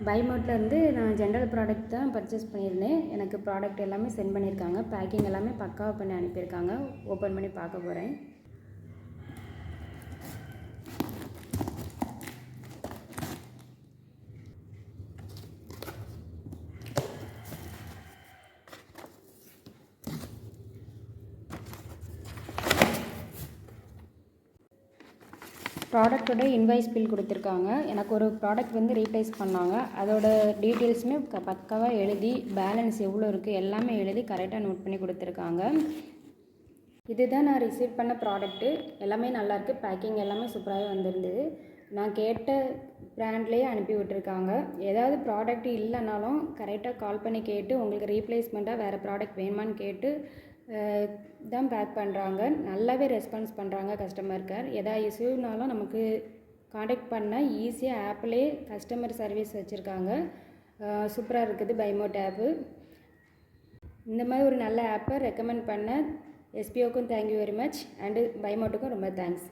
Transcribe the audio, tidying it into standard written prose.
பைமோட்லேருந்து நான் general product தான் purchase பண்ணியிருந்தேன். எனக்கு ப்ராடக்ட் எல்லாமே சென்ட் பண்ணியிருக்காங்க. பேக்கிங் எல்லாமே பக்காவாக பண்ணி அனுப்பியிருக்காங்க. ஓப்பன் பண்ணி பார்க்க போகிறேன். ப்ராடக்டோட இன்வாய்ஸ் பில் கொடுத்துருக்காங்க. எனக்கு ஒரு ப்ராடக்ட் வந்து ரீப்ளேஸ் பண்ணாங்க. அதோட டீட்டெயில்ஸுமே பக்காவாக எழுதி பேலன்ஸ் எவ்வளோ இருக்குது எல்லாமே எழுதி கரெக்டாக நோட் பண்ணி கொடுத்துருக்காங்க. இதுதான் நான் ரிசீவ் பண்ண ப்ராடக்ட்டு. எல்லாமே நல்லாயிருக்கு. பேக்கிங் எல்லாமே சூப்பராகவே வந்திருந்தது. நான் கேட்ட ப்ராண்ட்லேயே அனுப்பி விட்டுருக்காங்க. ஏதாவது ப்ராடக்ட் இல்லைனாலும் கரெக்டாக கால் பண்ணி கேட்டு உங்களுக்கு ரீப்ளேஸ்மெண்ட்டாக வேறு ப்ராடக்ட் வேணுமான்னு கேட்டு தான் பேக் பண்ணுறாங்க. நல்லாவே ரெஸ்பான்ஸ் பண்ணுறாங்க கஸ்டமர் கேர். எதாவது இஷ்யூனாலும் நமக்கு காண்டாக்ட் பண்ணால் ஈஸியாக ஆப்லேயே கஸ்டமர் சர்வீஸ் வச்சுருக்காங்க. சூப்பராக இருக்குது பைமோட் ஆப்பு. இந்த மாதிரி ஒரு நல்ல ஆப்பை ரெக்கமெண்ட் பண்ண எஸ்பிஓக்கும் தேங்க்யூ வெரி மச், அண்டு பைமோட்டுக்கும் ரொம்ப தேங்க்ஸ்.